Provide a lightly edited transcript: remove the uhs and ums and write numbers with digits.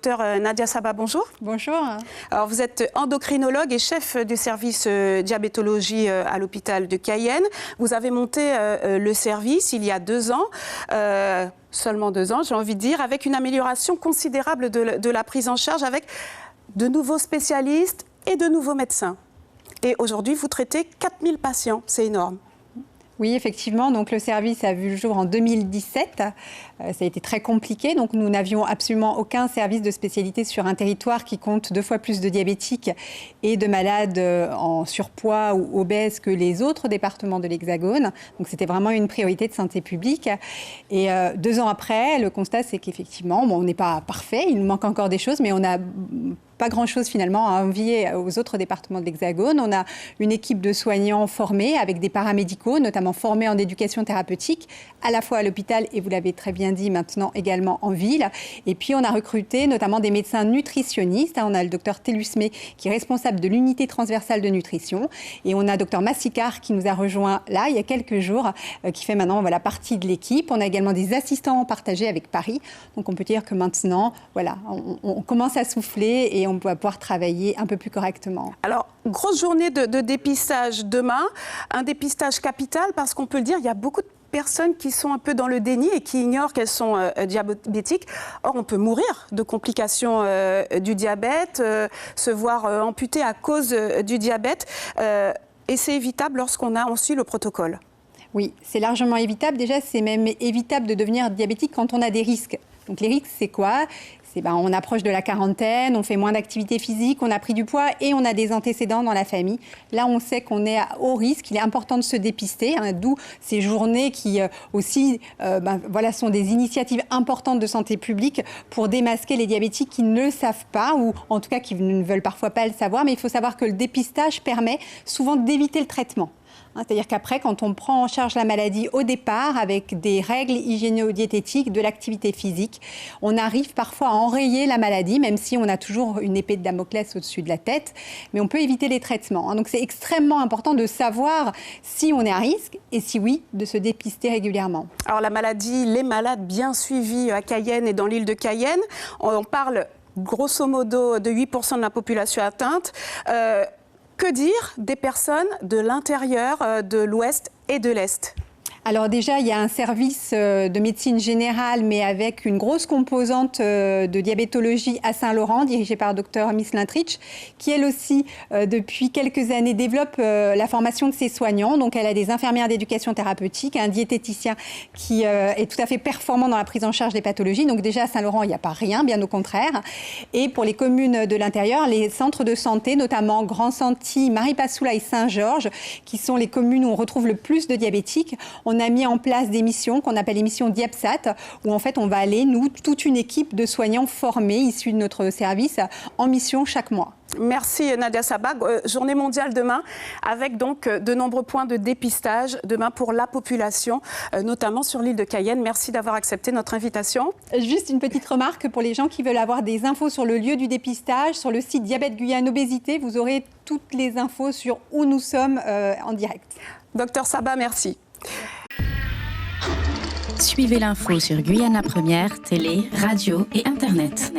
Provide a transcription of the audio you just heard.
docteur Nadia Saba, bonjour. Bonjour. Alors, vous êtes endocrinologue et chef du service diabétologie à l'hôpital de Cayenne. Vous avez monté le service il y a 2 ans. Seulement 2 ans, j'ai envie de dire, avec une amélioration considérable de la prise en charge, avec de nouveaux spécialistes et de nouveaux médecins. Et aujourd'hui, vous traitez 4000 patients, c'est énorme. Oui, effectivement. Donc, le service a vu le jour en 2017. Ça a été très compliqué. Donc, nous n'avions absolument aucun service de spécialité sur un territoire qui compte 2 fois plus de diabétiques et de malades en surpoids ou obèses que les autres départements de l'Hexagone. Donc, c'était vraiment une priorité de santé publique. Et 2 ans après, le constat, c'est qu'effectivement, on n'est pas parfait. Il nous manque encore des choses, mais on a pas grand-chose finalement à envier aux autres départements de l'Hexagone. On a une équipe de soignants formés avec des paramédicaux, notamment formés en éducation thérapeutique, à la fois à l'hôpital et vous l'avez très bien dit maintenant également en ville. Et puis on a recruté notamment des médecins nutritionnistes. On a le docteur Telusmé qui est responsable de l'unité transversale de nutrition et on a docteur Massicard qui nous a rejoint là il y a quelques jours, qui fait maintenant partie de l'équipe. On a également des assistants partagés avec Paris. Donc on peut dire que maintenant, on commence à souffler et on va pouvoir travailler un peu plus correctement. Alors, grosse journée de dépistage demain, un dépistage capital parce qu'on peut le dire, il y a beaucoup de personnes qui sont un peu dans le déni et qui ignorent qu'elles sont diabétiques. Or, on peut mourir de complications du diabète, se voir amputé à cause du diabète et c'est évitable lorsqu'on suit le protocole. Oui, c'est largement évitable. Déjà, c'est même évitable de devenir diabétique quand on a des risques. Donc les risques, c'est quoi ? On approche de la quarantaine, on fait moins d'activité physique, on a pris du poids et on a des antécédents dans la famille. Là, on sait qu'on est à haut risque. Il est important de se dépister, d'où ces journées qui aussi sont des initiatives importantes de santé publique pour démasquer les diabétiques qui ne le savent pas ou en tout cas qui ne veulent parfois pas le savoir. Mais il faut savoir que le dépistage permet souvent d'éviter le traitement. C'est-à-dire qu'après, quand on prend en charge la maladie au départ avec des règles hygiéno-diététiques, de l'activité physique, on arrive parfois à enrayer la maladie, même si on a toujours une épée de Damoclès au-dessus de la tête, mais on peut éviter les traitements. Donc c'est extrêmement important de savoir si on est à risque et si oui, de se dépister régulièrement. Alors la maladie, les malades bien suivis à Cayenne et dans l'île de Cayenne, on parle grosso modo de 8% de la population atteinte. Que dire des personnes de l'intérieur, de l'Ouest et de l'Est ? Alors déjà, il y a un service de médecine générale, mais avec une grosse composante de diabétologie à Saint-Laurent, dirigée par Dr Miss Lintrich, qui elle aussi, depuis quelques années, développe la formation de ses soignants. Donc elle a des infirmières d'éducation thérapeutique, un diététicien qui est tout à fait performant dans la prise en charge des pathologies. Donc déjà à Saint-Laurent, il n'y a pas rien, bien au contraire. Et pour les communes de l'intérieur, les centres de santé, notamment Grand-Santi, Maripasoula et Saint-Georges, qui sont les communes où on retrouve le plus de diabétiques, on a mis en place des missions qu'on appelle les missions Diabsat, où en fait on va aller, nous, toute une équipe de soignants formés, issus de notre service, en mission chaque mois. Merci Nadia Saba. Journée mondiale demain, avec donc de nombreux points de dépistage demain pour la population, notamment sur l'île de Cayenne. Merci d'avoir accepté notre invitation. Juste une petite remarque pour les gens qui veulent avoir des infos sur le lieu du dépistage, sur le site Diabète Guyane Obésité, vous aurez toutes les infos sur où nous sommes en direct. Docteur Saba, merci. Suivez l'info sur Guyana Première, télé, radio et Internet.